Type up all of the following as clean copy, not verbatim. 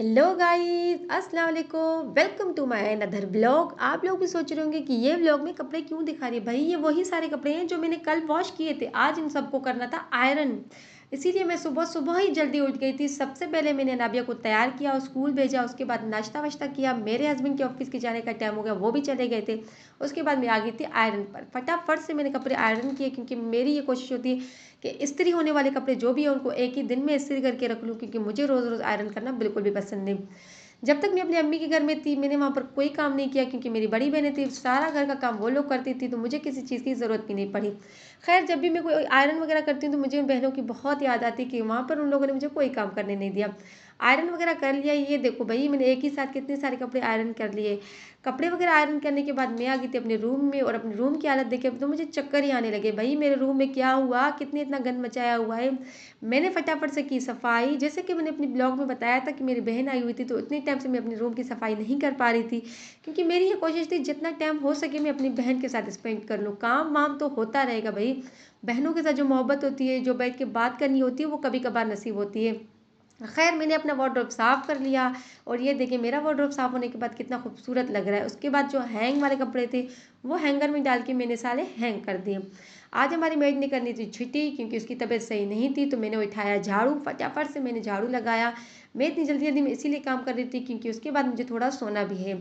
Hello guys, अस्सलाम वालेकुम। Welcome to my another blog. आप लोग भी सोच रहे होंगे कि ये ब्लॉग में कपड़े क्यों दिखा रही है। भाई ये वही सारे कपड़े हैं जो मैंने कल वॉश किए थे। आज इन सबको करना था आयरन, इसीलिए मैं सुबह सुबह ही जल्दी उठ गई थी। सबसे पहले मैंने नाबिया को तैयार किया और स्कूल भेजा। उसके बाद नाश्ता वाश्ता किया। मेरे हस्बैंड के ऑफिस के जाने का टाइम हो गया, वो भी चले गए थे। उसके बाद मैं आ गई थी आयरन पर। फटाफट से मैंने कपड़े आयरन किए, क्योंकि मेरी ये कोशिश होती है कि इस्त्री होने वाले कपड़े जो भी है उनको एक ही दिन में इस्त्री करके रख लूँ, क्योंकि मुझे रोज़ रोज़ आयरन करना बिल्कुल भी पसंद नहीं। जब तक मैं अपनी अम्मी के घर में थी मैंने वहाँ पर कोई काम नहीं किया, क्योंकि मेरी बड़ी बहनें थी, सारा घर का काम वो लोग करती थी, तो मुझे किसी चीज़ की ज़रूरत भी नहीं पड़ी। खैर, जब भी मैं कोई आयरन वगैरह करती हूँ तो मुझे उन बहनों की बहुत याद आती कि वहाँ पर उन लोगों ने मुझे कोई काम करने नहीं दिया। आयरन वगैरह कर लिया। ये देखो भाई, मैंने एक ही साथ कितने सारे कपड़े आयरन कर लिए। कपड़े वगैरह आयरन करने के बाद मैं आ गई थी अपने रूम में, और अपने रूम की हालत देखे तो मुझे चक्कर ही आने लगे। भाई मेरे रूम में क्या हुआ, कितने इतना गंद मचाया हुआ है। मैंने फटाफट से की सफाई। जैसे कि मैंने अपनी ब्लॉग में बताया था कि मेरी बहन आई हुई थी, तो इतने टाइम से मैं अपने रूम की सफाई नहीं कर पा रही थी, क्योंकि मेरी ये कोशिश थी जितना टाइम हो सके मैं अपनी बहन के साथ स्पेंड कर लूँ। काम वाम तो होता रहेगा भाई, बहनों के साथ जो मोहब्बत होती है, जो बैठ के बात करनी होती है, वो कभी कभार नसीब होती है। खैर, मैंने अपना वार्डरोब साफ़ कर लिया, और ये देखिए मेरा वार्डरोब साफ़ होने के बाद कितना खूबसूरत लग रहा है। उसके बाद जो हैंग वाले कपड़े थे वो हैंगर में डाल के मैंने सारे हैंग कर दिए। आज हमारी मेड ने करनी थी छुट्टी, क्योंकि उसकी तबीयत सही नहीं थी, तो मैंने उठाया झाड़ू। फटाफट से मैंने झाड़ू लगाया। मैं इतनी जल्दी जल्दी में इसीलिए काम कर रही थी क्योंकि उसके बाद मुझे थोड़ा सोना भी है।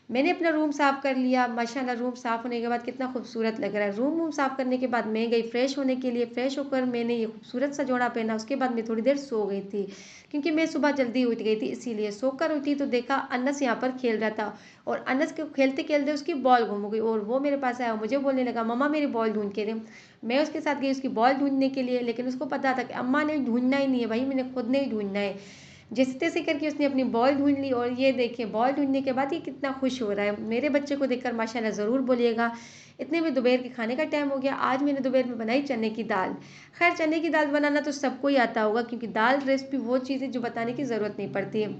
मैंने अपना रूम साफ़ कर लिया। माशाल्लाह, रूम साफ़ होने के बाद कितना खूबसूरत लग रहा है। रूम साफ़ करने के बाद मैं गई फ्रेश होने के लिए। फ्रेश होकर मैंने ये खूबसूरत सा जोड़ा पहना। उसके बाद मैं थोड़ी देर सो गई थी, क्योंकि मैं सुबह जल्दी उठ गई थी, इसीलिए सोकर उठी तो देखा अनस यहाँ पर खेल रहा था, और अनस के खेलते खेलते उसकी बॉल गुम हो गई, और वो मेरे पास आया, मुझे बोलने लगा मम्मा मेरी बॉल ढूंढ के दे। मैं उसके साथ गई उसकी बॉल ढूंढने के लिए, लेकिन उसको पता था कि अम्मा ने ढूंढना ही नहीं है भाई, मैंने खुद ने ही ढूंढना है। जैसे तैसे करके उसने अपनी बॉल ढूंढ ली, और ये देखिए बॉल ढूंढने के बाद ये कितना खुश हो रहा है। मेरे बच्चे को देखकर माशाल्लाह ज़रूर बोलिएगा। इतने में दोपहर के खाने का टाइम हो गया। आज मैंने दोपहर में बनाई चने की दाल। खैर, चने की दाल बनाना तो सबको ही आता होगा, क्योंकि दाल रेसिपी वो चीज़ है जो बताने की ज़रूरत नहीं पड़ती है।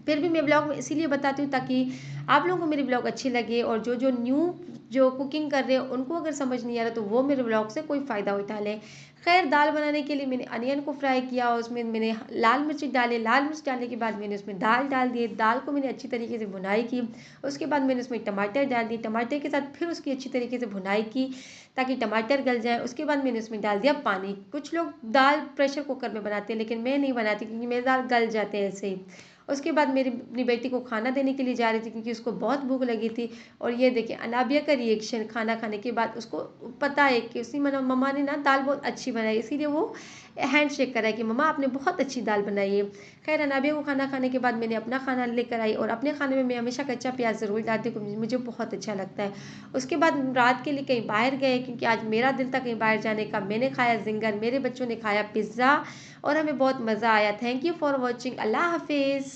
फिर भी मैं ब्लॉग में इसीलिए बताती हूँ ताकि आप लोगों को मेरी ब्लॉग अच्छी लगे, और जो जो न्यू जो कुकिंग कर रहे हैं उनको अगर समझ नहीं आ रहा तो वो मेरे ब्लॉग से कोई फ़ायदा उठा लें। खैर, दाल बनाने के लिए मैंने अनियन को फ्राई किया, उसमें मैंने लाल मिर्च डाले। लाल मिर्च डालने के बाद मैंने उसमें दाल डाल दिए। दाल को मैंने अच्छी तरीके से भुनाई की। उसके बाद मैंने उसमें टमाटर डाल दिए। टमाटर के साथ फिर उसकी अच्छी तरीके से भुनाई की, ताकि टमाटर गल जाए। उसके बाद मैंने उसमें डाल दिया पानी। कुछ लोग दाल प्रेशर कुकर में बनाते हैं, लेकिन मैं नहीं बनाती, क्योंकि मेरे दाल गल जाते हैं ऐसे ही। उसके बाद मेरी अपनी बेटी को खाना देने के लिए जा रही थी, क्योंकि उसको बहुत भूख लगी थी। और ये देखिए अनाबिया का रिएक्शन, खाना खाने के बाद उसको पता है कि उसकी मम्मा ने ना दाल बहुत अच्छी बनाई, इसीलिए वो हैंड शेक करा है कि मम्मा आपने बहुत अच्छी दाल बनाई है। खैर, अनाबिया को खाना खाने के बाद मैंने अपना खाना लेकर आई, और अपने खाने में मैं हमेशा कच्चा प्याज ज़रूर डालती हूँ, क्योंकि मुझे बहुत अच्छा लगता है। उसके बाद रात के लिए कहीं बाहर गए, क्योंकि आज मेरा दिल था कहीं बाहर जाने का। मैंने खाया जिंगर, मेरे बच्चों ने खाया पिज़्ज़ा, और हमें बहुत मज़ा आया। Thank you for watching. Allah हाफिज़।